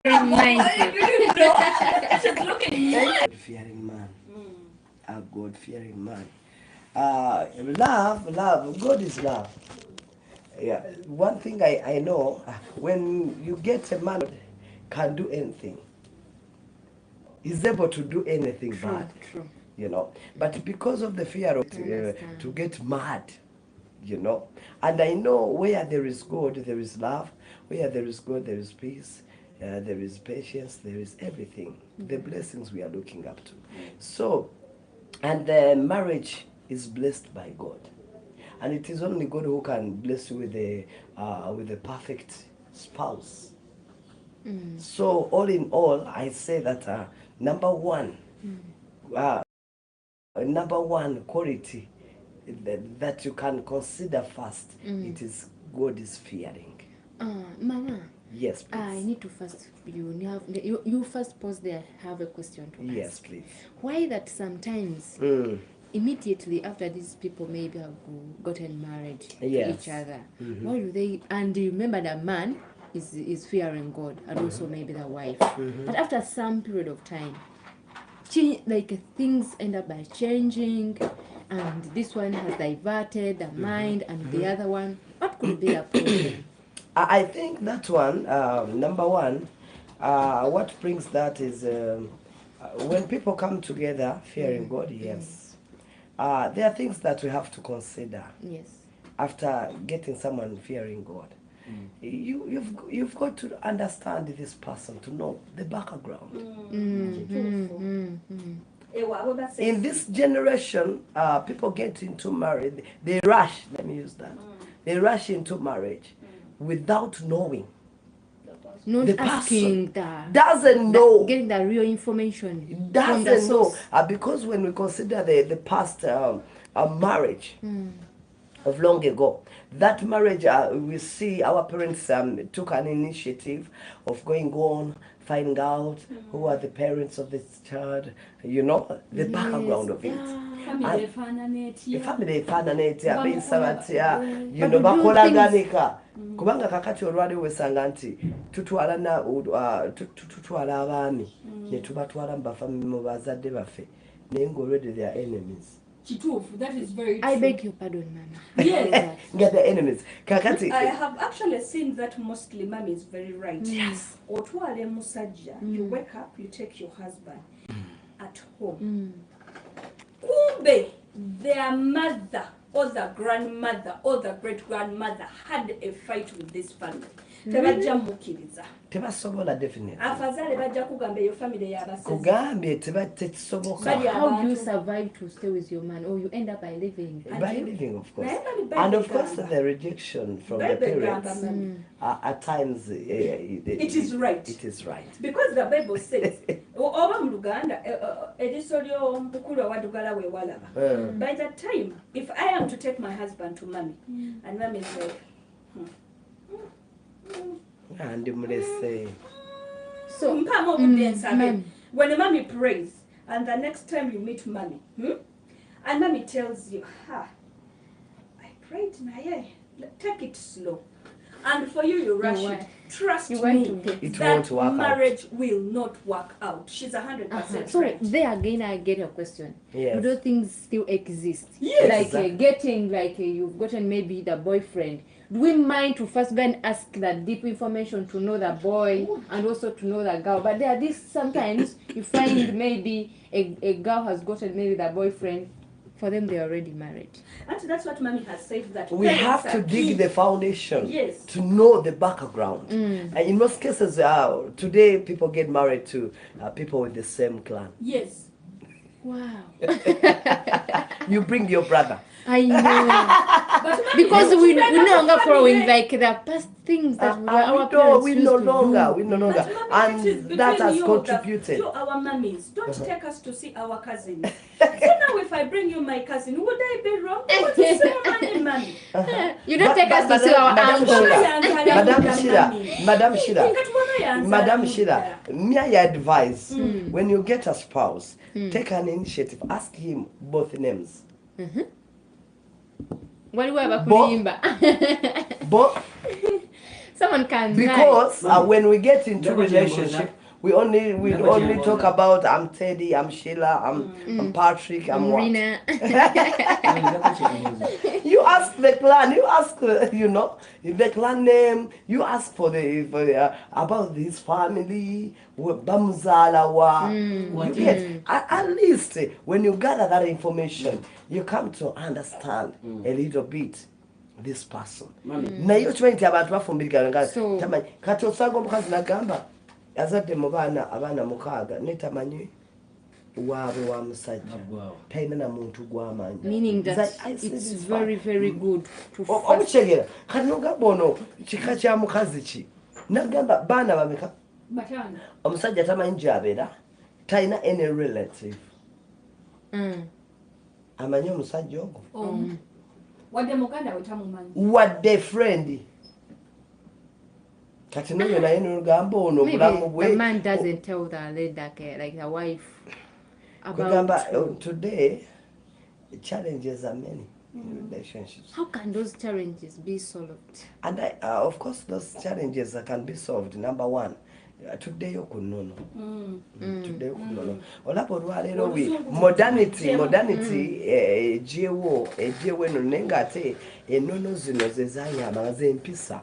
God-fearing man. A God-fearing man. Love. God is love. Yeah. One thing I know, when you get a man can do anything, is able to do anything bad. True. But because of the fear of to get mad, and I know where there is God, there is love. Where there is God, there is peace. There is patience. There is everything. The blessings we are looking up to. So, and the marriage is blessed by God, and it is only God who can bless you with a perfect spouse. So all in all, I say that number one, quality that you can consider first, it is God is fearing. Mama. Yes, please. I need to first, you first pause there, have a question to ask. Yes, please. Why that sometimes immediately after these people maybe have gotten married to each other, why do they, and you remember the man is fearing God, and also maybe the wife, but after some period of time, things end up by changing, and this one has diverted the mind, and the other one, what could be the problem? I think that one, number one, what brings that is when people come together fearing God, yes. There are things that we have to consider. Yes. After getting someone fearing God, you've got to understand this person, to know the background. In this generation, people get into marriage, they rush, let me use that. They rush into marriage without knowing. Not the asking person doesn't know. Getting the real information. Doesn't know. Because when we consider the past marriage of long ago, that marriage, we see our parents took an initiative of going on, finding out who are the parents of this child, the background of it. Family fananeti abesabatya, bakolaganika. Kubanga kakati olwali wesanga nti tutwala abaami ne tubatwala mu bazadde baffe naye ng'olwedde they are enemies. That is very true. I beg your pardon, Mama. Yes. Get the enemies. Kakati. I have actually seen that mostly. Mommy is very right. Yes. Otwale musajja, you wake up, you take your husband at home. Kumbe, their mother or the grandmother or the great-grandmother had a fight with this family. Tebajja mukiriza. Tebasobola definitely. Afazale bajja kugamba your family yabasezi. Kugambye tekisoboka. How do you survive to stay with your man, or you end up by living? By living, of course. And of course the rejection from the parents. At times it is right. It is right. Because the Bible says, oba mu Luganda eriso ly'omukulu awadugala we walaba. By that time, if I am to take my husband to mommy, and mommy is like, and say, so when a mommy prays, and the next time you meet mommy, and mommy tells you, I prayed, take it slow. And for you rush it. Trust me, that marriage will not work out. She's 100% So right. there again, I get a question. Yes. Do those things still exist? Yes. Like getting, you've gotten maybe the boyfriend. Do we mind to first go and ask that deep information to know the boy and also to know the girl? But there are these sometimes you find maybe a girl has gotten maybe the boyfriend. For them, they're already married. And that's what mommy has said, that we have to dig the foundation to know the background. And in most cases, today people get married to people with the same clan. Yes. Wow. You bring your brother. I know. Because we no longer following the past things that our parents we used no to longer, do. we no longer, and that has contributed. To our mummies, don't take us to see our cousins. So now, if I bring you my cousin, would I be wrong? Mommy. You don't take us to see our uncle. Madam Shira, may I advise, when you get a spouse, take an initiative, ask him both names. Both. Someone can Because Ma'am, when we get into Never change relationship, we Never only change talk that. about I'm Teddy, I'm Sheila, I'm Patrick, I'm what. Rina. You ask the clan, you ask the clan name, you ask for about his family, bamzala wa. You get at least when you gather that information, you come to understand a little bit this person. Nayo chwenti abantu bafumbirikana So- tamanyi kati osanga omukazi nagamba azadde mu abaana mukaaga netamanyi waabwe wa musajja talina na muntu gw'amaanyi. Meaning that it's very, very good to first. Obukyegera kati nogamba ono kika kya mukazi ki nagamba baana bameka Batano. omusajja tamanyi gyabeera talina any relative amanyi omusajja ogwo Wadde muganda we tamumanyi. wadde friend kati noyo naye nogamba ono Maybe bulamu bwe the man doesn't tell the lady like the wife kugamba about today challenges are many in relationships. how can those challenges be solved. And of course, those challenges can be solved. Number one, today okunono. Today okunono. Olabo olwaleero modernity ejjewo eno nenga ate ennono zino ze zayamba z'empisa.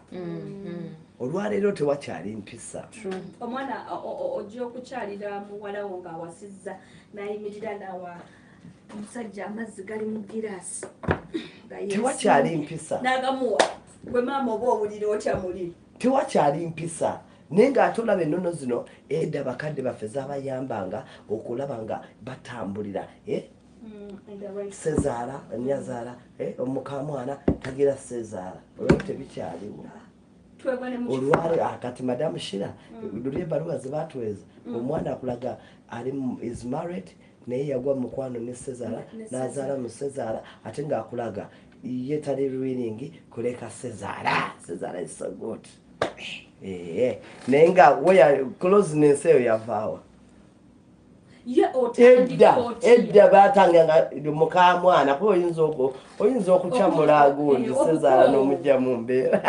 Olwaleero tewakyali mpisa. Omwana ojja okukyalira muwala wo ng'awasizza n'ayimirira n'awa omusajja amazzi gali mu giraasi. Tewakyali mpisa. N'agamuwa gwe maama oba owulira otya muli. Tewakyali mpisa. Naye ng'ate olaba ennono zino edda bakadde baffe z'abayambanga okulaba nga batambulira sezaala nyazaala omukamwana tagira sezaala olwali tebikyaliwo olwali kati madamu shira luli ebbaluwa zebatweza omwana akulaga is married naye yagwa mukwano ne sezaala n'azaala mu sezaala ate ng'akulaga ye tali willing kuleka sezaala is so good. Naye nga weya closeness eyo yavaawa edda batanganga mukamwana kuba oyinza okukyamula gundi sezaala n'omujja mu mbeera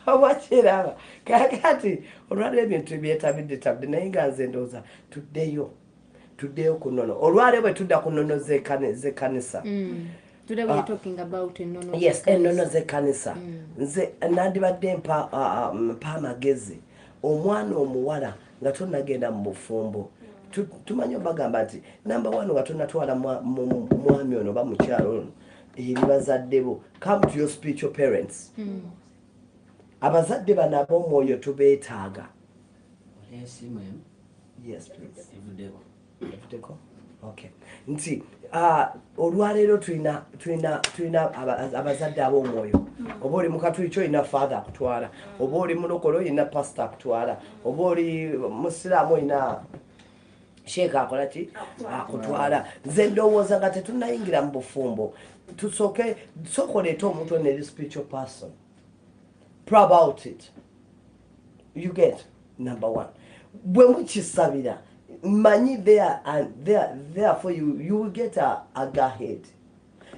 obakiraba kakati olwaleero ebintu byetabidde naye nga nze ndowooza tuddeyo ku nnono olwaleero bwe tudda ku nnono z'ekkanisa. Today we're talking about ennono. Yes, ennono z'ekkanisa. Nze nandibadde mpa amagezi omwana omuwala nga tonnagenda mu bufumbo. Tumanyi obagamba nti number one nga tonnatwala mwami ono oba mukyalo ono eri bazadde bo. Come to your spiritual parents. Abazadde bano ab'omwoyo tubeetaaga. Yes, please. Evudeko. Okay. Nti olwaleero tulina abazadde ab'omwoyo. Oba oli mukatuliki olina father akutwala, oba oli mulokole olina pastor akutwala, oba oli musiraamu olina sheeka akola ki akutwala. Nze ndowooza nga tetunnayingira mu bufumbo tusooka oleete omuntu ono eri spiritual person. Pray about it. You get number one. Bwe mukisabira manyi therefore you will get a go ahead.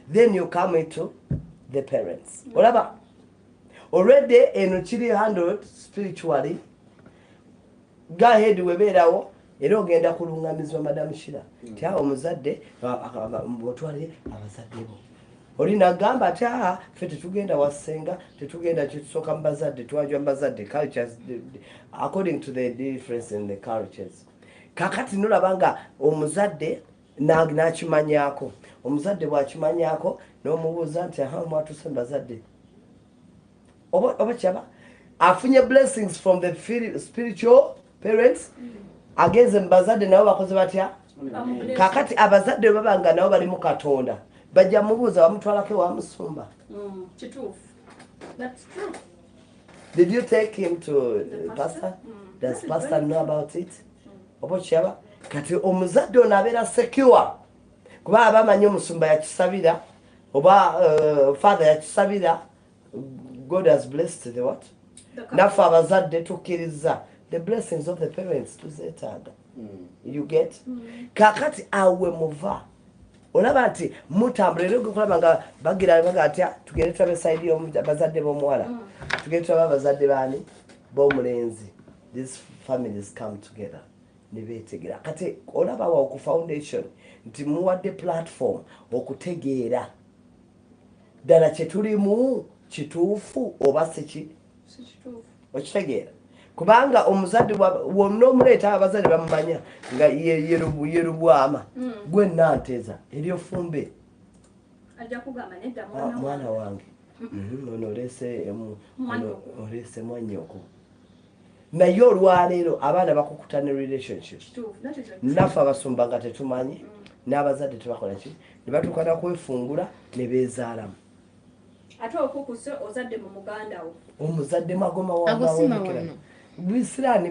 Then you come into the parents. Olaba already eno kiri handled spiritually. Go ahead webeerawo era ogenda kulungamizwa Madam Shira. Tia omuzadde botwale abazadde bo. Olina gamba ati ffe tetugenda wasenga tetugenda kitusooka mu bazadde twajwa mu bazadde cultures according to the difference in the cultures. Kakati nolabanga omuzadde n'akimanyaako. Omuzadde bw'akimanyaako n'omubuuza nti mwatuse mu bazadde. Oba kyaba afunye blessings from the spiritual parents agenze mu bazadde nabo bakoze batya. Kakati abazadde babanga nabo bali mu Katonda bajja mubuuza bamutwalako wamusumba. Kituufu. That's true. Did you take him to pastor? Does pastor know about it? Oba kyaba kati omuzadde ono abeera secure kuba abamanyi omusumba yakisabira oba father yakisabira. God has blessed the what? Naffe abazadde tukkiriza the blessings of the parents tuzeetaaga. You get? Kakati awe muva olaba nti mutambula era okulaba nga bagira baga atya tugende tulabe side y'abazadde b'omuwala tugende tulabe abazadde baani b'omulenzi. These families come together ne beetegera kati olaba wa ku foundation nti muwadde platform okutegeera ddala kye tulimu kituufu oba si okitegeera kubanga omuzadde n'omuleeta abazadde bamumanya nga yerubwama gwe nanteza eryofumbe mwana wange ono oleese mwanyoko naye olwaleero abaana bakukuta ne relationship naffe abasumba nga tetumanyi n'abazadde tebakola ki ne batuukana kwefungula ne beezaalamu ate okukuse ozadde mu muganda wo omuzadde magoma wawonekera bisiraani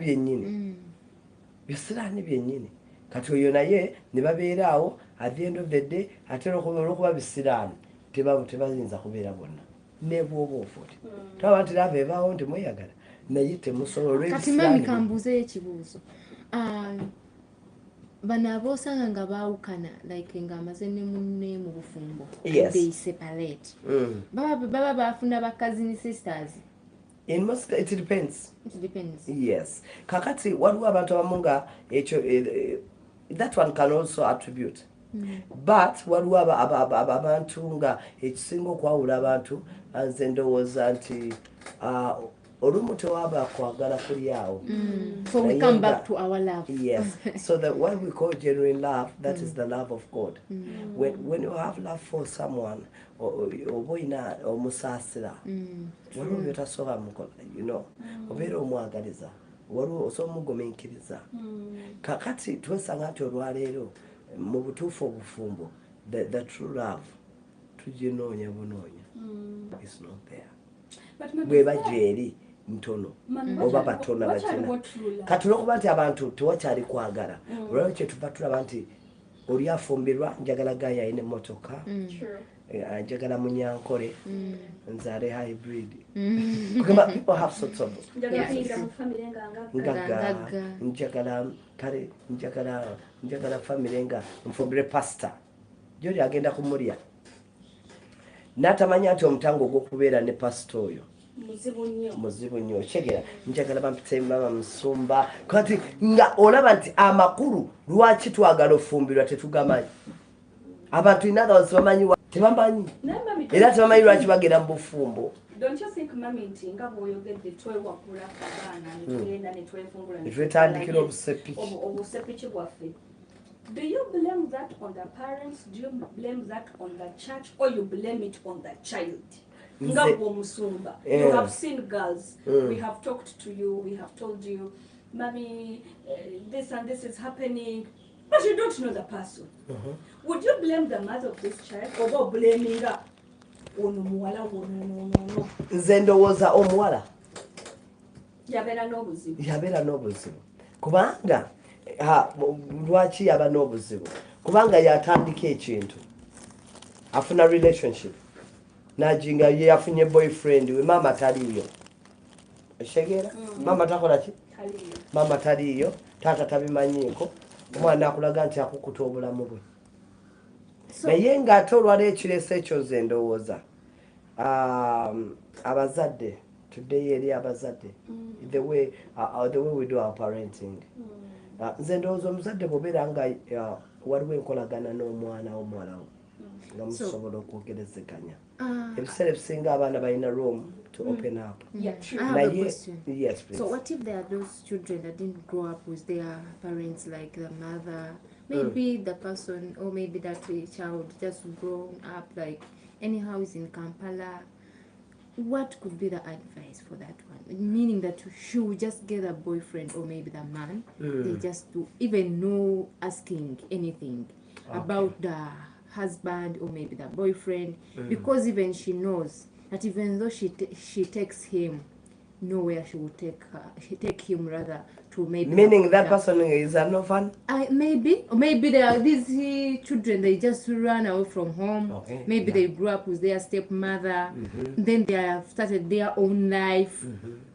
byennyini kati oyo naye ne babeera awo at the end of the day ate olwokuba bisiraani tebayinza kubeera bonna nebwoba ofuti taba nti lava evaawo nti mweyagala naye temusobola kati mami kambuuzeyo ekibuuzo bano aboosanga nga baawukana like ng'amaze ne munne mu bufumbo they separate baba bafuna ba cousin sisters. In most it depends. Yes kakati waliwo abantu abamu nga ekyo that one can also attribute but waliwo abantu nga ekisinga okwawula abantu nze ndowooza nti olumu tewaba kwagala kuli awo. So we come back to our love. Yes. So that what we call genuine love, that is the love of God. When you have love for someone, oboina omusasira, waliwo byetasobola mukola, you know, obeera omwagaliza, waliwo osobola omugumiikiriza. Kakati twesanga nti olwaleero mu butuufu obufumbo, the true love tuginoonya bunoonya. It's not there. Bweba gyeri ntono oba batono bakina kati olwokuba nti abantu tewakyali kwagala olwalwo kyetuva tulaba nti oli afumbirwa njagala gaya ayina emmotoka njagala munyankole nzaale hybrid kugamba people have sorts of ngaga njagala kale njagala family nga nfumbire pasta gyoli agenda kumulya n'atamanya nti omutango ogw'okubeera ne pasta oyo muzibu nnyo kyegera njagala bampite mama musumba kati nga olaba nti amakulu lwaki twagala ofumbirwa tetugamanyi abantu inaga bamanyi tebamanyi era tebamanyi lwaki bagenda mu bufumbo. Don't you think mami nti nga bw'oyogedde twewakula abaana netugenda netwefumbula netwetandikira obusepiki bwaffe? Do you blame that on the parents? Do you blame that on the church? Or you blame it on the child? Musumba. You have seen girls. We have talked to you. We have told you, Mommy, this and this is happening. But you don't know the person. Would you blame the mother of this child? Or blaming her? Nze ndowooza omuwala yabeera n'obuzibu kubanga lwaki yaba n'obuzibu kubanga yatandika ekintu afuna relationship najinga ye yafunye boyfriend we mama taliyo eshegera mama takola ki mama taliyo tata tabimanyiiko omwana akulaga nti akukuta obulamu bwe naye ng'ate olwala ekiresa ekyo nze ndowooza abazadde today eri abazadde the way we do our parenting nze ndowooza omuzadde bw'obeera nga waliwo enkolagana n'omwana w'omuwala wo nga musobola okwogerezeganya ebiseera ebisinga abaana balina room to open up. I have a question. Yes, please. So what if there are those children that didn't grow up with their parents, like the mother, maybe the person, or maybe that child just grown up like anyhow is in Kampala? What could be the advice for that one? Meaning that she would just get a boyfriend or maybe the man, they just do even no asking anything about the husband or maybe the boyfriend, because even she knows that even though she takes him nowhere, she will take him rather to maybe. Meaning that person is an orphan? Maybe. Or maybe there are these children, they just run away from home. Okay. Maybe they grew up with their stepmother. Then they have started their own life.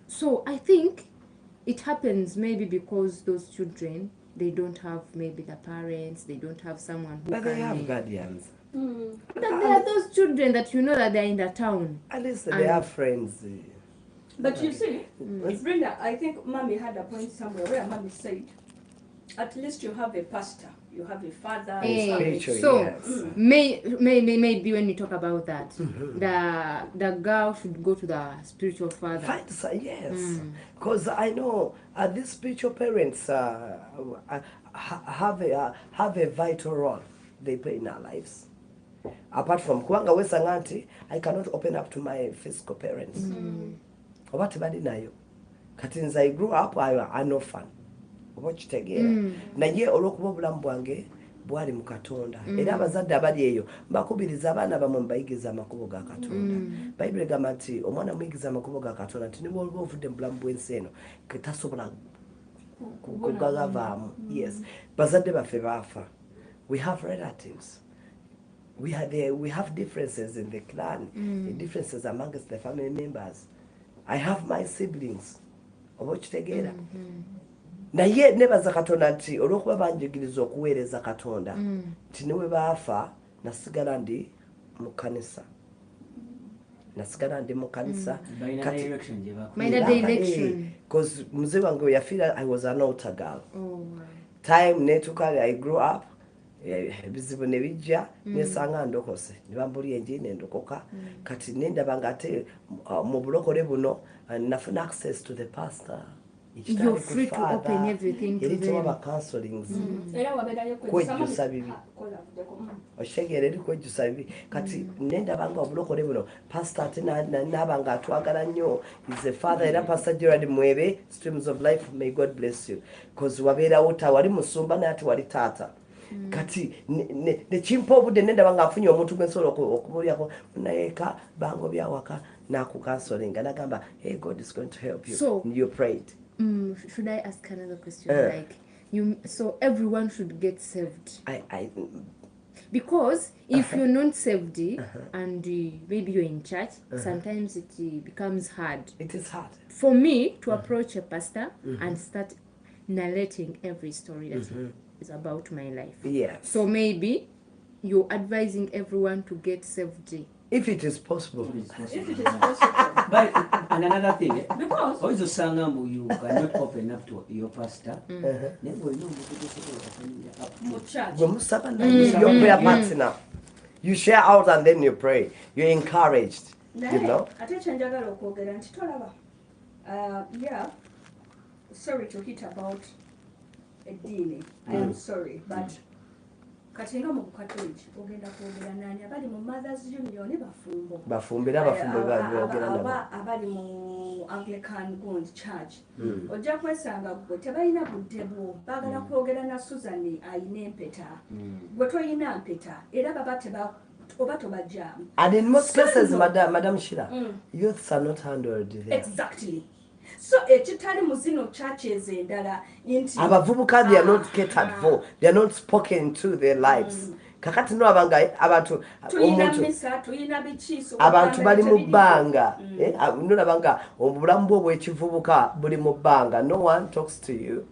So I think it happens maybe because those children, they don't have maybe the parents, they don't have someone who but can... they have guardians. But there are those children that you know that they're in the town. At least they have friends. But you see, Brenda, I think Mommy had a point somewhere where Mommy said, at least you have a pastor, you have a father. So yes. maybe when you talk about that, the girl should go to the spiritual father. Yes, because I know these spiritual parents have a vital role they play in our lives. Apart from Kwanga Wesanganti, I cannot open up to my physical parents. What about nayo? Since I grew up, I an orphan. Watch tegera. Na ye olokuba obulamu bwange bwali mu Katonda. Era abazadde abali eyo mbakubiriza abaana bamwe mbayigiza amakubo ga Katonda. Bayibuli egamba nti omwana muyigiza amakubo ga Katonda nti niba oliwo ovudde mu bulamu bw'ensi eno tasobola kugavaamu. Yes. Bazadde baffe baafa. We have relatives. We have differences in the clan, differences amongst the family members. I have my siblings. Obokitegeera. Naye nebaza Katonda nti olw'okuba banjigiriza okuweereza Katonda nti niwe baafa nasigala ndi mu kanisa. Minor direction. Because mzee wange yafiira I was an altar girl. Time netuka I grew up. Ebizibu ne bijja nesanga ndokose ne bambuli enje nendokoka kati nendaba ngate mu bulokole buno nafuna access to the pastor. You're free to open everything to them. Counselings. Kwejusa bibi. Oshegere eri kwejusa bibi. Kati nendaba nga obulokole buno pastor ate nabanga atwagala nnyo is a father era Pastor Gerard Mwebe, Streams of Life, may God bless you. Because wabeera uta wali musumba naye ati wali taata. Kati ne chimpo obudde nendaba nga afunye omuntu gwensobola okubulyako nayeka bango byawaka nakukansolinga nagamba hey, God is going to help you. So, and you prayed. Should I ask another question? So everyone should get saved. Because if you're not saved and maybe you're in church, sometimes it becomes hard. It is hard for me to approach a pastor and start narrating every story that is about my life. Yes. So maybe you're advising everyone to get saved. If it is possible. If it is possible. But and another thing, because also Sangamu, you cannot open up to your pastor. Never know your prayer partner. You share out and then you pray. You're encouraged. You know? Yeah. Sorry to hit about a dini. I am sorry, but katinga mu Catholic ogenda kwogera nani abali mu Mothers Union bafumbira abali mu Anglican Gold Church ojja kwesanga gwe tebalina budde bwo bagala kwogera na Susan ayina empeta gwe toyina mpeta era baba oba tobajamu. And in most cases, Madam Shira, youths are not handled there. Exactly. So ekitali muzino churches endala inti abavubuka they are not catered for, they are not spoken to their lives. Kakati no abanga abantu abantu bali mu bbanga no abanga obulamu bwo bw'ekivubuka buli mu bbanga, no one talks to you.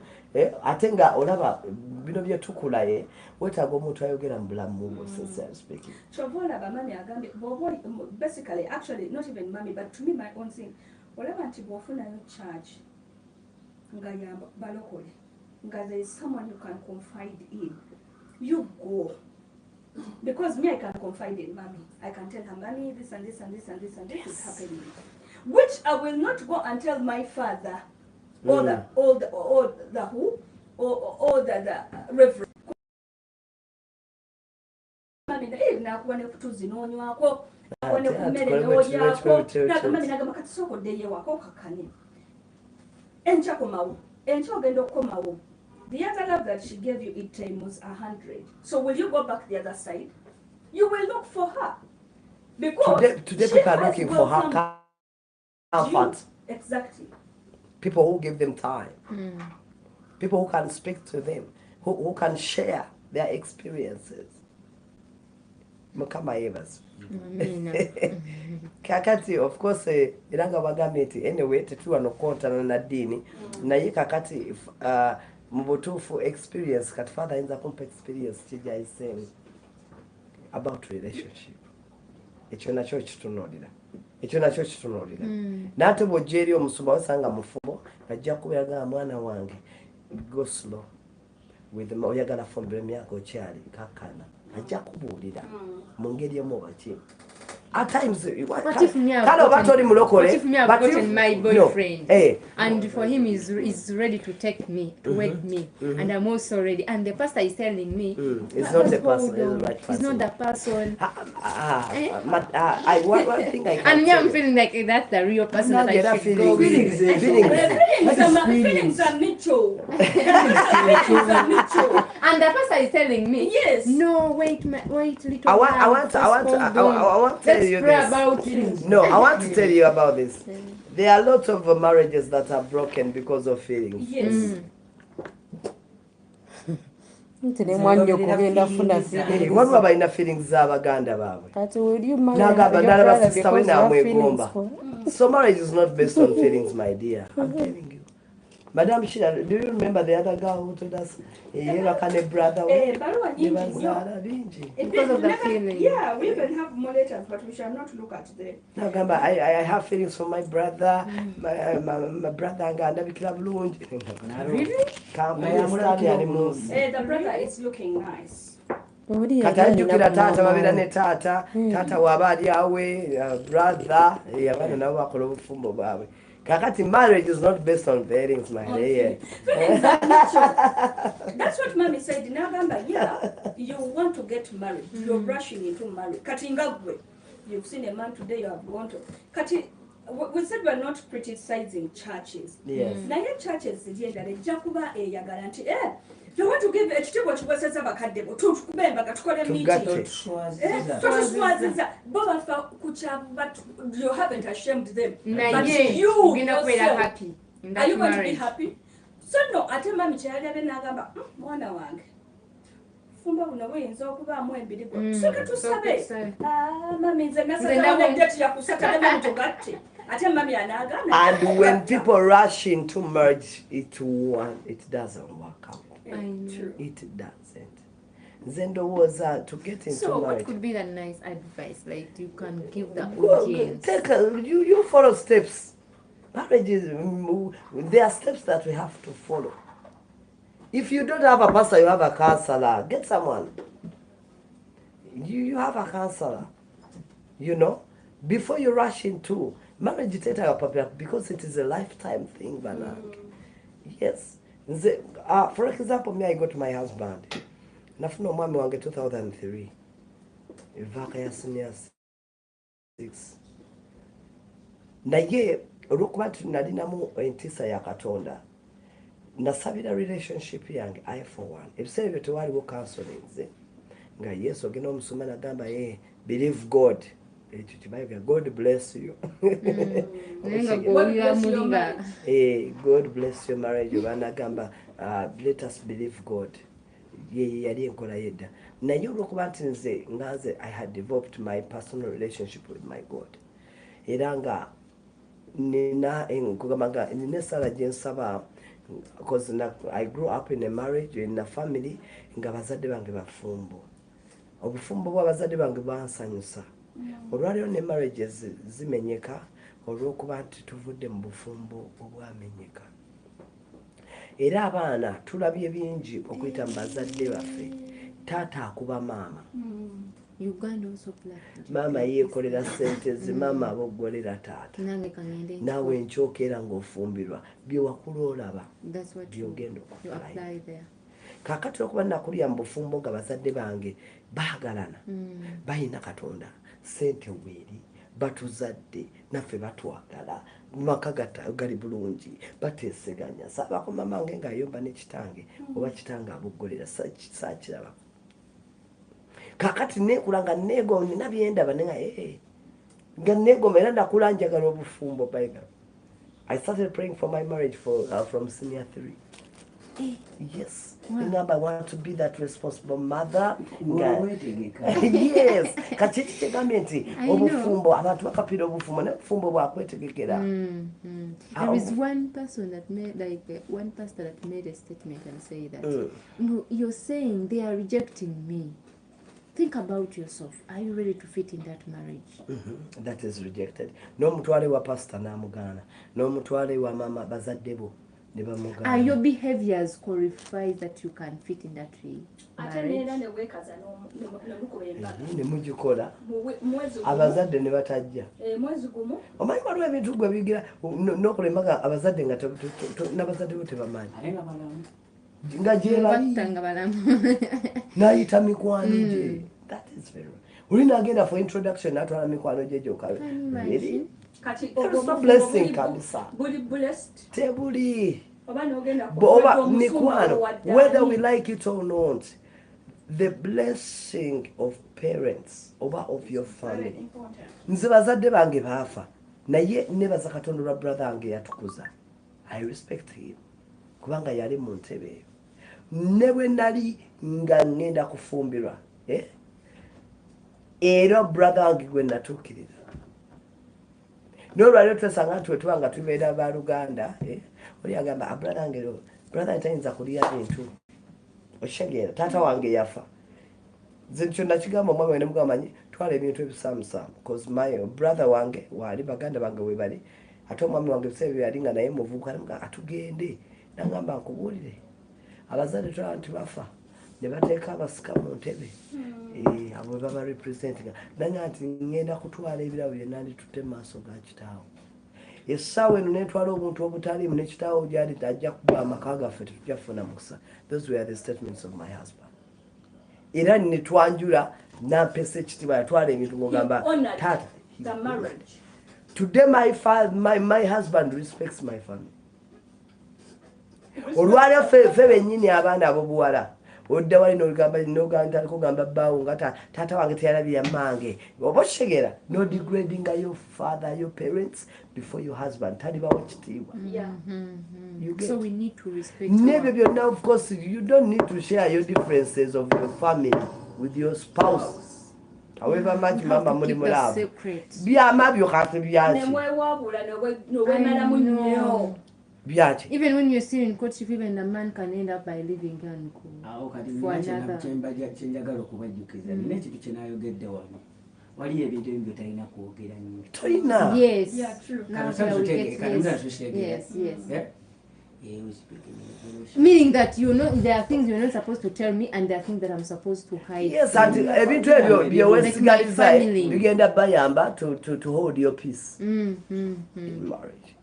Ate nga olaba bino bye tukulaye wetaaga omuntu ayogera mu bulamu bwo, sincerely speaking. Chovola bamami agambe basically actually not even mommy but to me my own thing. Olaba nti bw'ofunayo charge nga ya balokole nga there is someone you can confide in, you go. Because me, I can confide in mommy. I can tell her, mommy, this and this and this and this and this is happening. Which I will not go and tell my father or the reverend. The other love that she gave you, it times 100. So will you go back the other side? You will look for her. Because today people are looking for her comfort. Exactly. People who give them time. People who can speak to them. Who can share their experiences. Mukama Evans. Kakati, of course, iranga bagameti anyway tetuwa no konta na dini. Na ye kakati Mubutufu experience kat father inza kumpa experience kijja isem about relationship. Ekyo nakyo kitunulira. Nate bw'ojja eri omusumba osanga mufumbo ajja kubeera mwana wange go slow with oyagala fumbira emyaka okyali kakkana ajja kubuulira mu ngeri emu oba ki. At times, what if me I've gotten my boyfriend and for him is ready to take me, to wed me, and I'm also ready, and the pastor is telling me it's not the person, it's not the person. One thing I can and me, I'm feeling like that's the real person that I should go with. Feelings are mutual. And the pastor is telling me, yes. No, wait, little. I want to tell you this. About it. No, I want to tell you about this. There are lots of marriages that are broken because of feelings. Yes. Waliwo balina feelings z'abaganda baabwe. N'agamba sister we namwegomba. So marriage is not based on feelings, my dear. I'm telling you. Madam Sheila, do you remember the other girl who told us brother? Because of the feelings. Yeah, we even have more letters, but we shall not look at them. No, Gamba, I have feelings for my brother. My brother and really? The brother is looking nice. Katajjukira taata babeera ne taata waaba ali awe brother abaana nabo bakola obufumbo bwabwe. Kakati marriage is not based on feelings, my dear. That's what mommy said. Nagamba, yeah, you want to get married. You're rushing into marriage. Kati ngagwe. You've seen a man today, you have gone to. Kati, we said we're not criticizing churches. Yes. Now your churches, jakuba ya guarantee. You want to give a chitibo chiweseza bakadde to kubemba gatukole meeting. But you haven't ashamed them. But you yourself, happy. Are you going to be happy? So no, ate mami kyayagala n'agamba mwana wange fumba buno buyinza okubaamu embirigo soka tusabe mami nze nasala date yakusatala n'otugatte ate mami anagana. And when people rush into marriage, it doesn't work out. It doesn't. Zendo was to get into so marriage. What could be the nice advice like you can give the audience? You follow steps. Marriage is there are steps that we have to follow. If you don't have a pastor, you have a counselor. Get someone. You have a counselor. You know, before you rush into marriage, because it is a lifetime thing, Banang. Yes. For example, me, I got my husband. Nafuna omwami wange 2003. Evaka ya senior 6. Naye olwokuba nalinamu entisa ya Katonda. Nasabira relationship yange I for one. Ebiseera ebyo tewaliwo counseling nze. Nga Yesu ogenda omusoma nagamba believe God. God bless you. God bless your marriage. Let us believe God. Yali enkola yedda. Naye olwokuba nti nze I had developed my personal relationship with my God. Era nga nina esala gye nsaba because I grew up in a marriage, in a family, nga bazadde bange bafumbo. Obufumbo bw'abazadde bange bansanyusa. Olwaliwo ne marriages zimenyeka olw'okuba nti tuvudde mu bufumbo obwamenyeka. Era abaana tulabye bingi okuyita mu bazadde baffe. Taata akuba maama. Uganda also black. Mama yeekolera sente ze mama aboggolera taata. Naawe enkyokera ng'ofumbirwa bye wakula olaba byogenda okufulayo. Kaakati okuba nakulya mu bufumbo nga bazadde bange baagalana balina Katonda sente weeri batuzadde naffe batwagala maka gali bulungi bateeseganya saabako mama wange ng'ayomba ne kitange oba kitange aboggolera saakiraba. Kakati nekula nga neegomba nina byendaba nga neegomba era nakula njagala obufumbo. I started praying for my marriage from senior 3. Yes. Wow. Remember, I want to be that responsible mother. Wetegeka. Yes. Kachiti kigambye nti I know. obufumbo abantu bakapira obufumbo n'obufumbo bwakwetegekera. There is one person that made, one pastor that made a statement and say that, no, you're saying they are rejecting me. Think about yourself. Are you ready to fit in that marriage? That is rejected. N'omutwale wa pastor n'amugaana. N'omutwale wa mama bazadde bo ne bamugaana. Are your behaviors qualified that you can fit in that marriage? Ne mugikola. Abazadde ne batajja. Omanyi waliwo ebintu gwe bigira n'okulemaga abazadde nga n'abazadde bo tebamanyi. Nga gyebali. N'ayita mikwano gye. That is very right. Uli n'agenda for introduction n'atwala mikwano gye gyokka. Really? There is no blessing kabisa. Tebuli. Oba mikwano, whether we like it or not, the blessing of parents oba of your family. Nze bazadde bange baafa naye nebaza Katonda lwa brother wange yatukuza. I respect him kubanga yali mu ntebe eyo. Ne bwe nali nga ngenda kufumbirwa era brother wange gwe natuukirira. N'olwaliro twesanga twetubanga tubeera baluganda oli agamba brother wange brother tayinza kulya bintu oshegera taata wange yafa. Nze kyo nakigamba omwami we ne mugamanyi twala ebintu ebisaamusaamu because my brother wange wali baganda bange we bali ate omwami wange biseera yali nga naye muvubuka namuga atugende nangamba nkubuulire abazadde twala nti bafa ne bateeka abasika mu ntebe abo baba representinga nanga nti ngenda kutwala ebirabo bye nanditutte mu maaso ga kitaawo. Essaawa eno netwala obuntu obutaliimu ne kitaawo gyali ajja kuba amaka gaffe tetujja kufuna mukisa. Those were the statements of my husband. Era ne twanjula nampesa ekitiibwa yatwala ebintu ng'ogamba taata. Today my husband respects my family. Olwaliro ffe bennyini abaana ab'obuwala odda wali n'ogamba bbaawo nga taata wange teyalabye yammange oba okitegeera no degrading your father your parents before your husband talibawo kitiibwa. So we need to respect n'ebyo byonna of course you don't need to share your differences of your family with your spouse. However much mama muli mulaavu byama byo kati byaki even when you're still in courtship, even a man can end up by leaving and go for another. Kyenjagala okubajjukiza nina ekintu kye naayogedde wano waliyo ebintu ebimu byotalina kwogera nnyo. Toyina. Yes. Meaning that there are things you're not supposed to tell me and there are things that I'm supposed to hide. Yes, and ebintu ebyo byewesigaliza bigenda bayamba to hold your peace in marriage.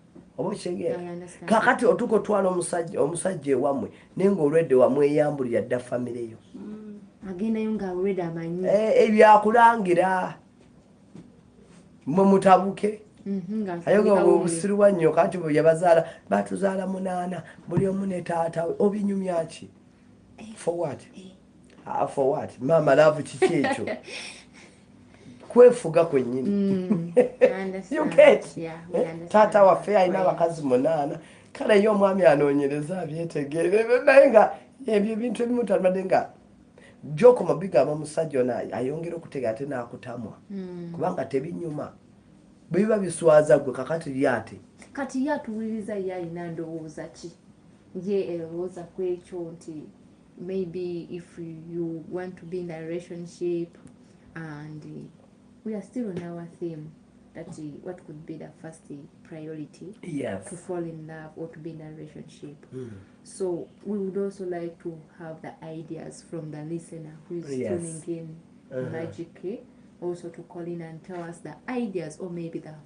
Kakati otuko twala omusajja ewammwe naye ng'olwedde wamweyambulira dda famire yo. Agendayo ng'alwedde amanyi. Ebyakulangira mwe mutabuke. Ayoga obusiruwa nnyo kati bwe yabazaala batuzaala 8 buli omu ne taata we obinyumya ki? For what? For what? Mama love kiki ekyo? Kwefuga kwennyini. You get? Taata waffe alina abakazi 8 kale ye omwami anoonyereza abyetegeere naye nga ebyo ebintu ebimu talibadde nga gy'okoma bigamba omusajja ono ayongera okutega ate n'akutamwa kubanga tebinyuma biba biswaza gwe kakati lyate kati yatuwuliriza ye alina ndowooza ki ye erowooza ku ekyo nti maybe if you want to be in a relationship and we are still on our theme that what could be the first priority to fall in love or to be in a relationship. So we would also like to have the ideas from the listener who is tuning in magically also to call in and tell us the ideas or maybe their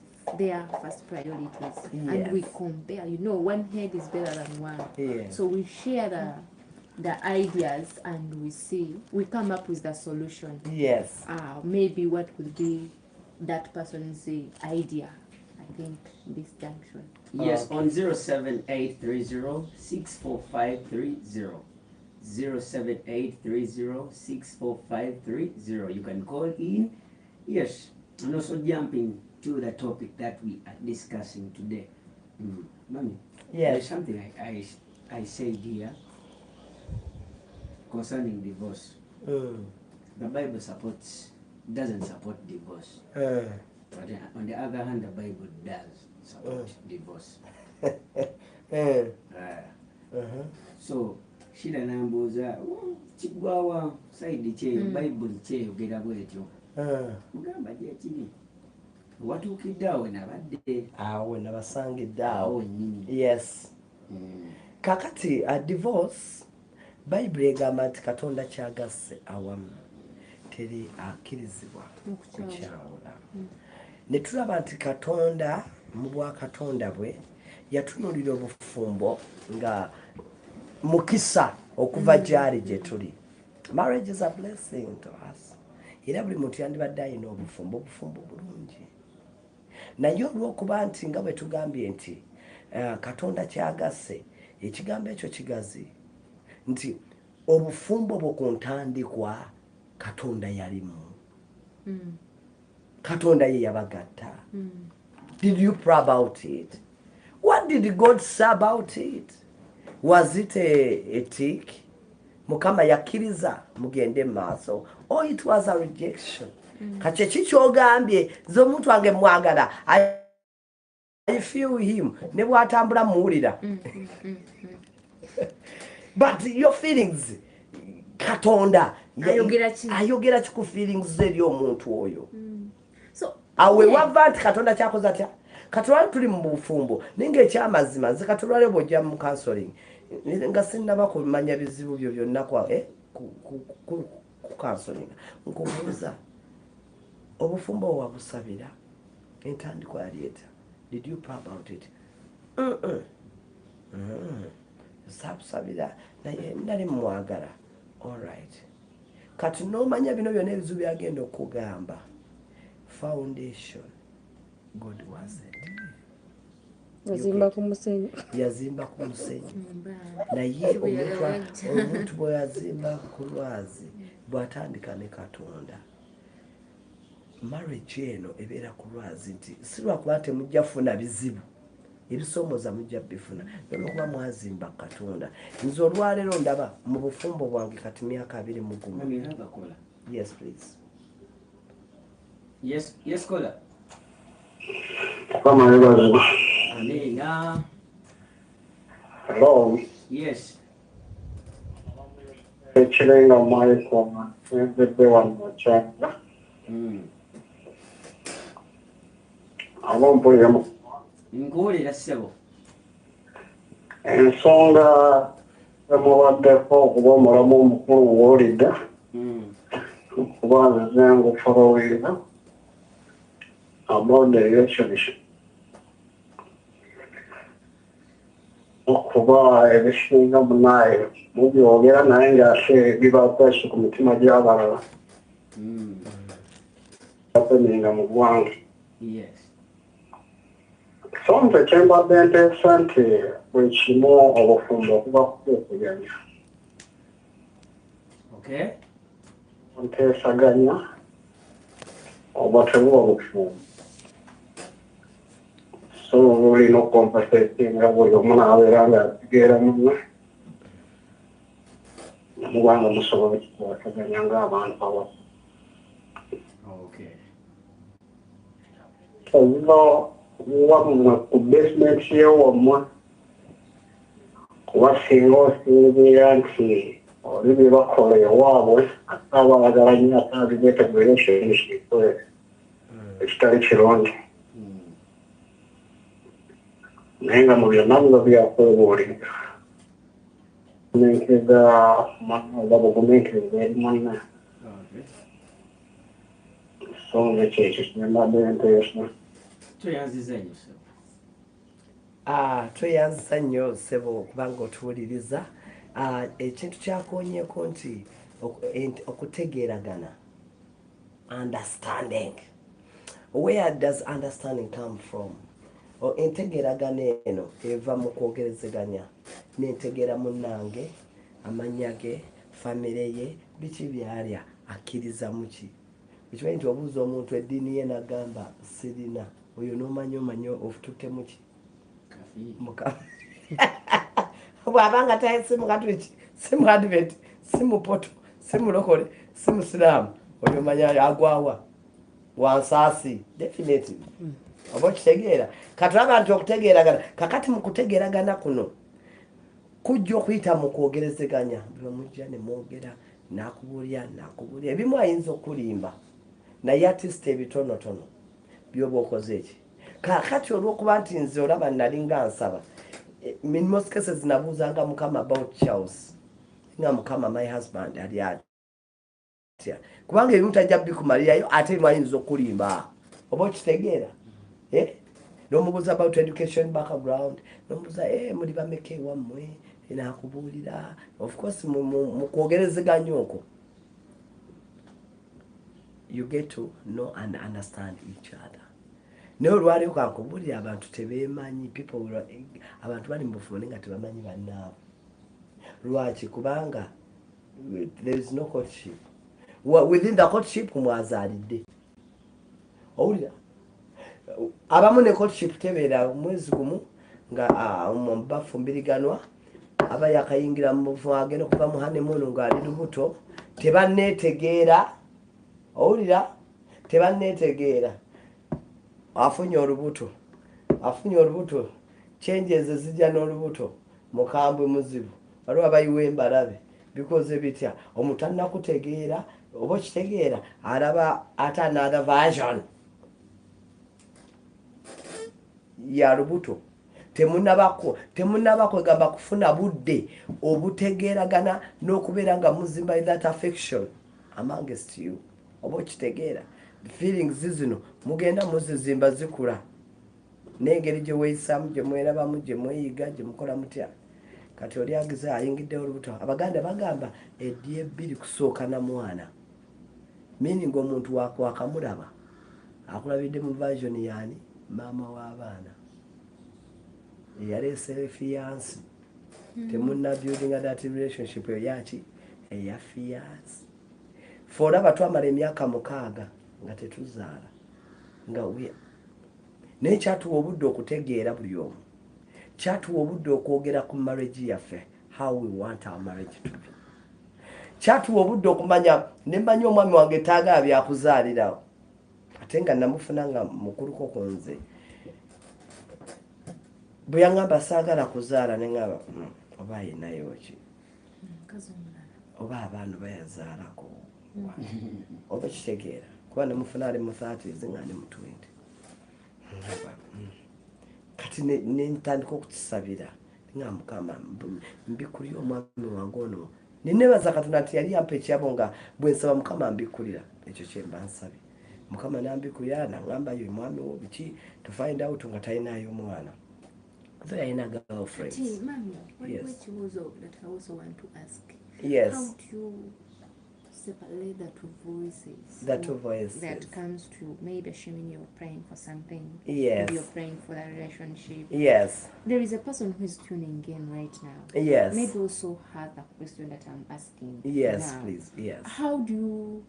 first priorities and we compare. One head is better than one. So we share the ideas and we come up with the solution. Maybe what could be that person's idea, I think, this junction. Yes, on 07830645330. 07830645330. You can call in. Yes, and also jumping to the topic that we are discussing today. Mommy, there's something I said here. concerning divorce. The Bible doesn't support divorce. But on the other hand, the Bible does support divorce. So, shida nambuuza kigwawa side kyeyo Bible kyeyogera bwetyo. Mugamba gye kiri. Watuukidde awo nabadde. Awo nabasangidde awo. Yes. Kakati a divorce Bible egamba nti Katonda kyagasse awamu teri akkirizibwa kukyawula. Ne tulaba nti Katonda mu bwakatonda bwe yatunulira obufumbo nga mukisa okuva gyali gye tuli. Marriage is a blessing to us. Era buli muntu yandibadde ayina obufumbo bulungi. Naye olw'okuba nti nga bwe tugambye nti Katonda kyagasse, ekigambo ekyo kigazi nti obufumbo bwo ku ntandikwa Katonda yalimu. Katonda ye yabagatta. Did you pray about it? What did God say about it? Was it a tick? Mukama yakkiriza mugende maaso. Or it was a rejection? Kache kikyogambye nze omuntu wange mwagala. I feel him. Ne bwatambula muwulira. But your feelings, Katonda ayogera ki ku feelings eri omuntu oyo. Awe wava nti Katonda kyakoze atya. Katulwale tuli mu bufumbo ninga ekyamazima nze katulwale bw'ojja mu counseling nga sinnaba kumanya bizibu byo byonna ku counseling nkubuuza obufumbo wabusabira entandikwa yaleeta. Did you pray about it? Sabusabira naye nali mwagala. All right. Kati n'omanya bino byonna ebizibu byagenda okugamba. Foundation God was it. Yazimba ku musenyu. Naye omuntu bwe yazimba ku lwazi bw'atandika ne Katonda. Marriage eno ebeera ku lwazi nti si lwakuba temujja kufuna bizibu. Ebisoomooza mujja bifuna. N'olwokuba mwazimba Katonda. Nze olwaleero ndaba mu bufumbo bwange kati myaka 21. Yes, please. Yes, caller. Amina. Hello. Yes. Chilenga Michael, the one more check. I won't put him. Nkuwulira ssebo. Ensonga emubaddeko okuba omulamu omukulu w'olidda okuba nze ngufolowinga about the relationship. Okuba ebisinga munaye mubyogera naye ng'ate biba kwesi ku mitima gy'abalala. Happeninga mu ggwanga. Yes. So nze kyembadde nteesa nti buli kimu obufumbo okuba kuteesaganya. Okay. Nteesaganya oba tebuba obufumbo. So olina okompetentinga buli omu n'abeera ng'ategeera munne mubanga musobola okukwataganya ng'abantu abamu. Okay. Obuva wammwe ku basement y'ewammwe kuba singa osinziira nti oli bye bakola ewaabwe ate abalagala nnyo ate abigetegera relationship ekitali kirungi. Naye nga mu byonna bino byakwebuulira bugumiikiriza oba bugumiikiriza eri munne. So ng'ekyekyo kyembadde nteesa. Tweyanziza nnyo ssebo. Tweyanziza nnyo ssebo kubanga otuwuliriza. Ekintu kyakoonyeeko nti okutegeeragana. Understanding. Where does understanding come from? Entegeeragana eno eva mu kwogerezeganya. Nentegeera munnange, amannya ge, famire ye, biki byalya, akkiriza muki. Ekimanyi nti obuuza omuntu eddiini ye n'agamba sirina. Oyo n'omanya ofututte muki? Mukama. Bw'abanga si mu Advent, simupoto simulokole simusiramu oyo manya agwawa wansasi definitely oba kitegeera katulaba nti okutegeeragana kakati mu kutegeeragana kuno kujja okuyita mu kwogerezeganya bwemujja ne mwogera nakubuulya ebimu ayinza okulimba naye atisita ebitonotono byoba okoze eki kakati olw'okuba nti nze olaba nalinga nsaba in most cases nabuuzanga mukama about Charles nga mukama my husband ali atya kubanga ebimu tajja bikumalirayo ate mwayinza okulimba oba okitegeera n'omubuuza about education background n'omubuuza muli bameka ewammwe nakubuulira of course mu kwogerezeganya okwo you get to know and understand each other. Naye olwaleero kankubuulira abantu tebeemanyi abantu bali mu bufuuni nga tebamanyi bannaabwe. Lwaki? Kubanga there is no courtship. Within the courtship mwazaalidde. Owulira? Abamu ne courtship tebeera mwezi gumu nga bafumbiriganwa aba yakayingira mu bufu agenda okuva mu honeymoon ng'ali lubuto tebanneetegeera. Owulira? Tebanneetegeera. Afunye olubuto changes zijja n'olubuto mukambwe muzibu waliwo abayiwa embalabe bikoze bitya omutannakutegeera oba kitegeera alaba ate another version ya lubuto temunaba kwegamba kufuna budde obutegeeragana n'okubeera nga muzimba that affection amongst you oba kitegeera feelings zino mugenda muzizimba zikula n'engeri gye weeyisaamu gye mwerabamu gye mweyiga gye mukola mutya kati oli agize ayingiddeho olubuto abaganda bagamba eddi ebbiri kusooka na mwana meaning omuntu wakamulaba akulabidde mu version yaani maama w'abaana eyaleese fiance temunna building that relationship eyo yaki eya fiance foraba twamala emyaka 6 nga tetuzaala nga naye kyatuwa obudde okutegeera buli omu kyatuwa obudde okwogera ku marriage yaffe how we want our marriage to be kyatuwa obudde okumanya nemmanyi omwami wange taagala byakuzaalirawo ate nga namufuna nga mukuluko ku nze bwe yaŋŋamba saagala kuzaala ne ŋŋamba oba ayinayo ki oba abaana bayazaalako oba kitegeera kuba nemufuna ali mu 30s nga ali mu 20 kati nentandika okukisabira nga mukama mbikulira omwami wange ono nenebaza Katonda nti yali yampa ekyabo nga bwensaba mukama mbikulira ekyo kyemba nsabye mukama nambikulira naŋŋamba yo mwami wo biki to find out nga talinayo omwana so yalina girlfriends. Yes. That I also want to ask. Yes. How do you separate the two voices? The two voices. That comes to maybe assuming you're praying for something. Yes. Maybe you're praying for the relationship. Yes. There is a person who is tuning in right now. Yes. Maybe also has the question that I'm asking. Yes, now. please. Yes. How do you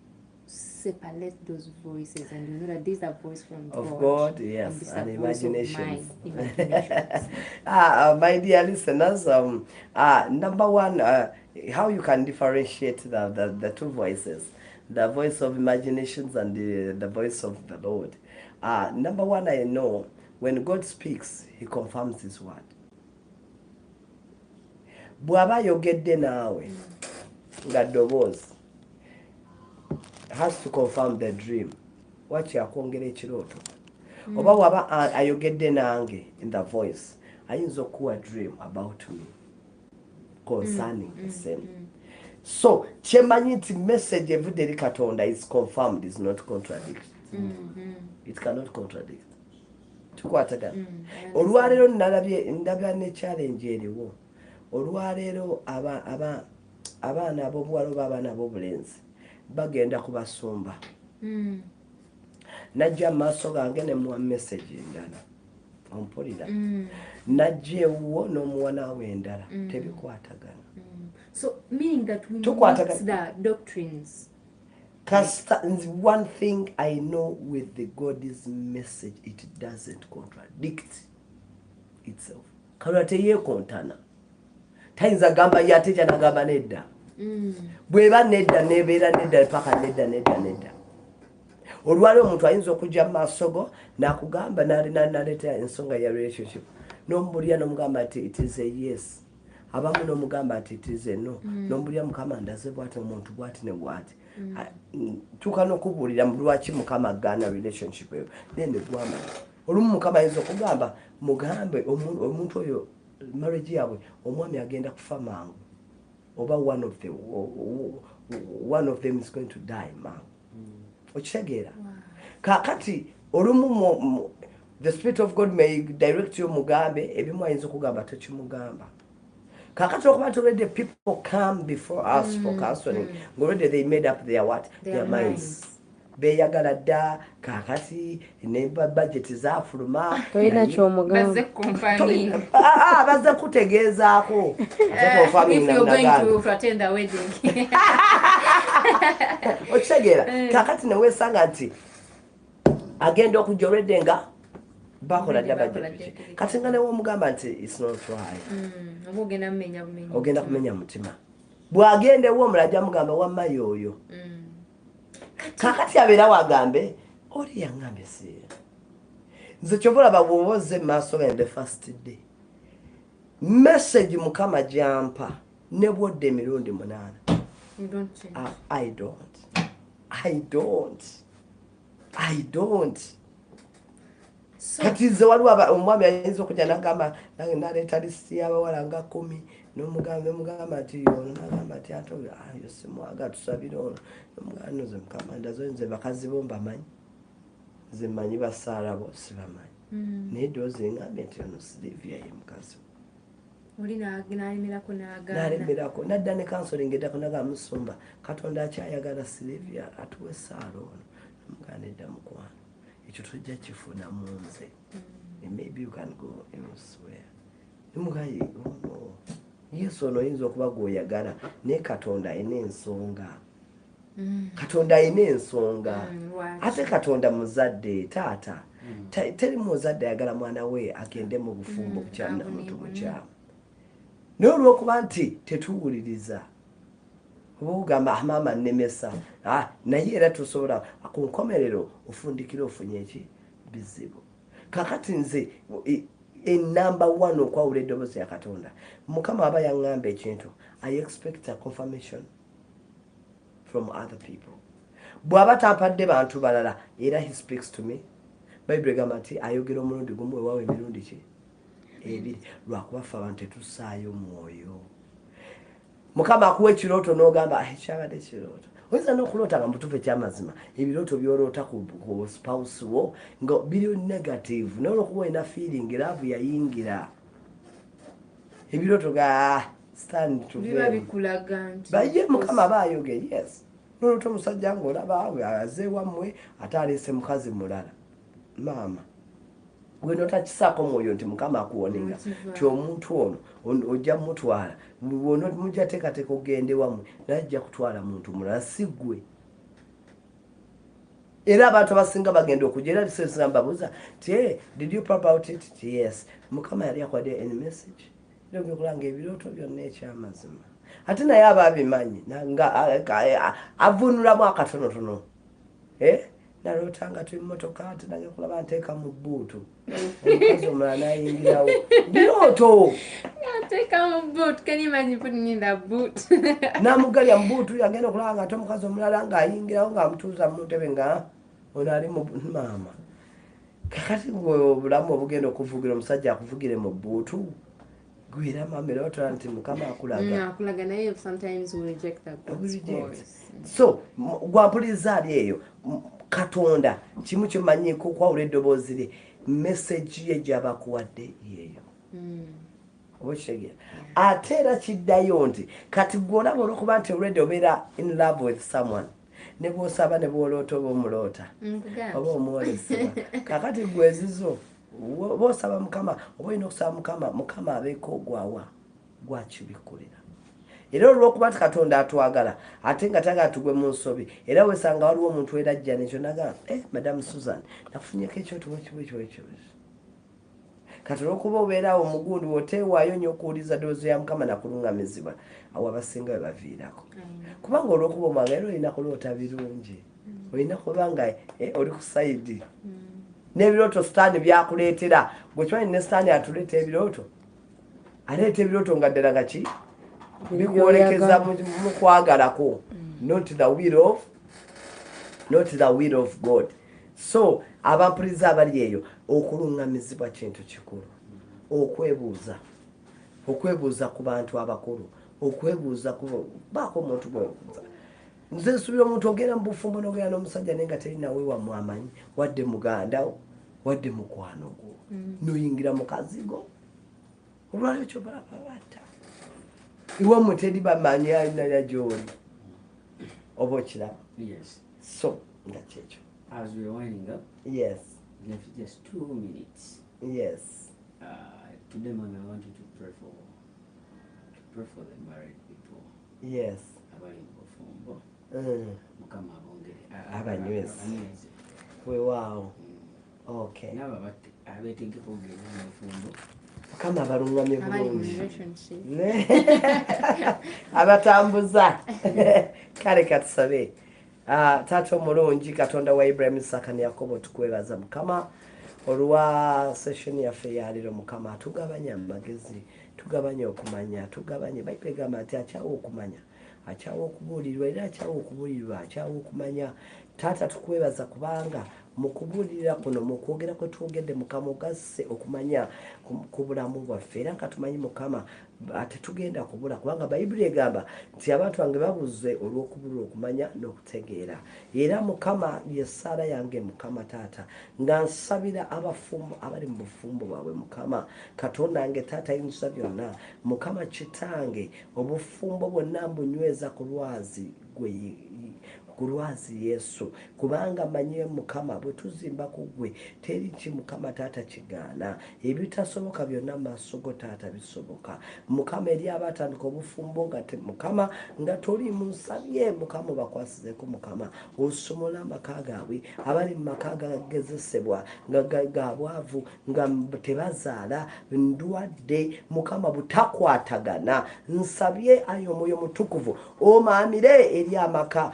separate those voices and you know that this is a voice from God, yes, and this is and a voice of imaginations. mine, imaginations. My dear listeners, number one, how you can differentiate the two voices, the voice of imaginations and the voice of the Lord. Number one, I know when God speaks, He confirms His word. Bwaba yogedde naawe nga ddoboozi has to confirm the dream. Wachi akwongera ekirooto. Oba waba ayogedde nange in the voice, ayinza okuwa dream about me concerning the same. So, kyemanyi nti message evudde eri Katonda is confirmed, is not contradict. It cannot contradict. Tukwatagana. Olwaleero ndabya ne challenge eriwo. Olwaleero abaana ab'obuwala oba abaana ab'obulenzi bagenda kubasumba. Najja maaso gange ne muwa message endala ompulira najja ewuwo n'omuwa naawe endala tebikwatagana. So meaning that we mix the doctrines. One thing I know with the God's message, it doesn't contradict itself. Kalwa teyekontana. Tayinza gamba yateja nagamba nedda. bweba nedda nebeera nedda paka nedda olwali omuntu ayinza okujja mu maaso go n'akugamba n'aleeta ensonga ya relationship n'omubulya n'omugamba nti it is a yes abamu n'omugamba nti it is a no n'omubulya mukama ndaze bwati omuntu bwati ne bwati tuuka n'okubuulira mu lwaki mukama agaana relationship eyo nende gwamba olumu mukama ayinza okugamba mugambe omuntu oyo marriage yaabwe omwami agenda kufa mangu oba one of them is going to die mangu okitegeera kakati olumu the spirit of God may direct you mugambe ebimu ayinza okugamba tekimugamba kakati okuba already people come before us for counseling already they made up their minds beyagala dda kakati ne budget zafuluma toyina kyomugamba baze kutegeezaako okitegeera kakati newesanga nti agenda okujja olwedde nga bakola dda budget kati nga newe omugamba nti it's not right ogenda kumenya mutima bwagenda ewo omulajja mugamba wamma yoyo kakati abeera wagambe oli yaŋŋambye siira nze kyobalaba bw'oboze maaso gende first day message mukama gyampa ne bwodde emirundi 8 I don't kati nze waliwo omwami ayinza okujja nagamba naleeta lisiti y'abawala nga 10 nomugamba nti ono nagamba nti ate yo simwaga tusabire ono nomugamba nze mukama ndazo nze bakazi bo mbamanyi nze mmanyi basaarabo sibamanyi naye doozi ngambye nti ono Silivia ye mukazi nalemerako nadda ne counseling eddako nagamba musumba katonda akyayagala Silivia atuwe saala ono nomugamba edda mukwano ekyo tujja kifuna mu nze maybe you can go elsewhere mugaye ono Yesu ono yinza okuba gwoyagala naye katonda ayina ensonga ate katonda muzadde taata teri muzadde ayagala mwana we agende mu bufumbo bukyamna muntu mukyamu naye olw'okuba nti tetuwuliriza obugamba maama nnemesa naye era tusobola ku nkomerero ofundikira ofunye eki bizibu kakati nze number 1 okwawula eddoboozi ya katonda mukama aba yaŋŋamba ekintu I expect a confirmation from other people bw'aba tampadde bantu balala era he speaks to me bayibuli egamba nti ayogera omulundi gumu ewaawo emirundi ki ebiri lwakuba ffe abantu tetusaayo mwoyo mukama akuwa ekirooto n'ogamba ekyabadde kirooto oyinza n'okuloota nga mutuufu ekyamazima ebirooto by'oloota ku spouse wo nga biri negative naye olwokuba olina feeling laavu yayingira ebirooto ga stand to baye mukama aba ayogera yes n'oloota omusajja ng'olaba aze wammwe ate aleese mukazi mulala maama gwe notakisaako mwoyo nti mukama akuwoninga ti omuntu ono ojja mutwala wona mujja teekateeka ogende wammwe naye ajja kutwala muntu mulala si ggwe era abantu abasinga bagenda okujja era lisinga mbabuuza ti did you pop out it yes mukama yali akwadde any message era byokulanga ebirooto byonna ekyamazima ate naye aba abimanyi nga avunulamu akatonotono nalootanga tuli mmotoka ate nange kulaba nteeka mu bbuutu omukazi omulala nayingirawo birooto namugalya mu bbuutu yagenda okulaba nga ate omukazi omulala ng'ayingirawo ng'amutuuza mu ntebe nga ono ali mu maama kakati obulamu obugenda okuvugira omusajja akuvugire mu bbuutu gwira mama era otola nti mukama akulaga naye sometimes we reject that so gwampuliriza ali eyo katonda kimu kyomanyiko kwawula eddoboozi lye message ye gyabakuwadde yeeyo oba kitegeera ate era kiddayo nti kati gwolaba olwokuba nti already obeera in love with someone ne bw'osaba ne bw'oloota oba omuloota oba omwolesebwa kakati gwezizo bw'osaba mukama oba olina okusaba mukama abeeko ogwawa gwakibikulira era olw'okuba nti katonda atwagala ate nga tagala tugwe mu nsobi era wesanga waliwo omuntu era ajja nekyo nagamba Madam Susan nakufunyeko ekyoto ekyo kati olwokuba obeerawo omugundu oteewaayo nnyo okuwuliza ddoboozi ya mukama nakulungamizibwa awo abasinga we baviirako kubanga olwokuba omwanga era olina kuloota birungi olina kuba nga oli ku sayidi n'ebirooto sitaani byakuleetera gwekimanyi ne sitaani atuleeta ebirooto aleeta ebirooto nga ddala nga ki bikwolekeza mu kwagalako not the will of God. So abampuliriza abali eyo okulungamizibwa kintu kikulu, okwebuuza ku bantu abakulu, okwebuuza baako omuntu gwebuuza. Nze nsubira omuntu ogenda mu bufumbo n'ogenda n'omusajja naye nga teri nawe wammwe amanyi wadde mugandawo wadde mukwano gwo n'oyingira mu kazigo olwaliro kyo bababatta iwammwe teri bamanyi alina gy'oli oba okiraba. So nga kyekyo. As we are winding up, yes, left just 2 minutes. Yes. Today, Mom, I want you to pray for the married people. Yes. Wow. Okay. Kama abalungamye bulungi abatambuza kale katusabe. Taata omulungi Katonda wa Ibrahim, Isaka ne Yakobo tukwebaza Mukama olwa session yaffe yaliro Mukama tugabanya amagezi, tugabanya okumanya, tugabanye Bible egamba nti akyawo okumanya, akyawo okubuulirwa era akyawo okubuulirwa, akyawo okumanya. Taata tukwebaza kubanga mukubuulirira kuno mukwogera kwe twogedde Mukama ogasse okumanya ku bulamu bwaffe era nga tumanyi Mukama ate tugenda kubula kubanga Bayibuli egamba nti abantu bange babuze olw'okubula okumanya n'okutegeera. Era Mukama y'essaala yange Mukama Taata nga nsabira abafumbo abali mu bufumbo bwabwe Mukama Katonda nge Taata Ayinza byonna Mukama Kitange obufumbo bwonna mbunyweza ku lwazi kulwazi Yesu kubanga manye Mukama bwe tuzimba kugwe teri ki Mukama Taata kigaana ebitasoboka byonna maaso go Taata bisoboka Mukama eri abatandika obufumbo nga Mukama nga toli munsabye Mukama bakwasizeko Mukama osomola amaka gaabwe abali mu maka gagezesebwa nga gabwavu nga tebazaala ndwadde Mukama butakwatagana nsabye ayo Mwoyo Mutukuvu omaamire eri amaka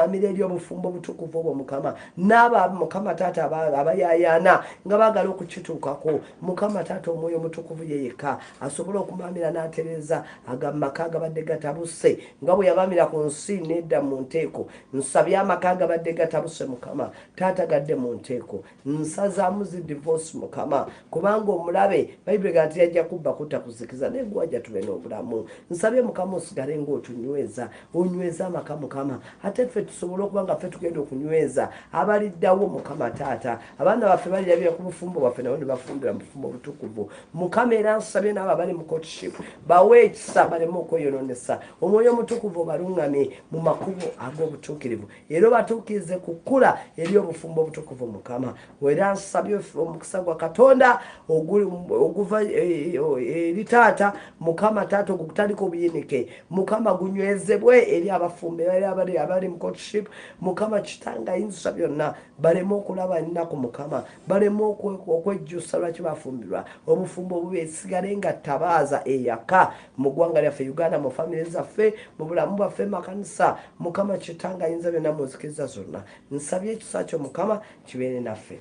amire eri obufumbo butukuvu obwo Mukama n'aba Mukama Taata abayayana nga bagala okukituukako Mukama Taata Omwoyo Mutukuvu yeyeka asobola okumamira n'atereza agamaka gabadde gatabuse nga bwe yabamira ku nsi nedda mu nteeko. Nsabye amaka gabadde gatabuse Mukama Taata gadde mu nteeko. Nsazaamu zi divorce Mukama kubanga omulabe Bayibuli gati yajja kubba kutakuzikiza naye gwajja tube n'obulamu. Nsabye Mukama osigale ng'otunyweza onyweza amaka Mukama ate ffe tusobola okuba nga ffe tugenda okunyweza abaliddawo Mukama Taata abaana baffe balirabira ku bufumbo bwaffe nabo ne bafumbira mu bufumbo butukuvu Mukama era nsabye n'abo abali mu courtship bawe ekisa baleme okweyonoonesa Omwoyo Mutukuvu balungame mu makubo ag'obutuukirivu era batuukirize kukula eri obufumbo obutukuvu Mukama era nsabye omukisa gwa Katonda oguva eri Taata Mukama Taata ogutandika obuyinike Mukama gunywezebwe eri abafumbe abali mu courtship Mukama Kitanga Ayinza byonna baleme okulaba nnaku Mukama baleme okwejjusa lwaki bafumbirwa obufumbo bube sigale nga tabaaza eyaka mu ggwanga lyaffe Uganda mu famire zaffe mu bulamu bwaffe makanisa Mukama Kitanga Ayinza byonna mu nzikiriza zonna nsabye ekisa kyo Mukama kibeere naffe.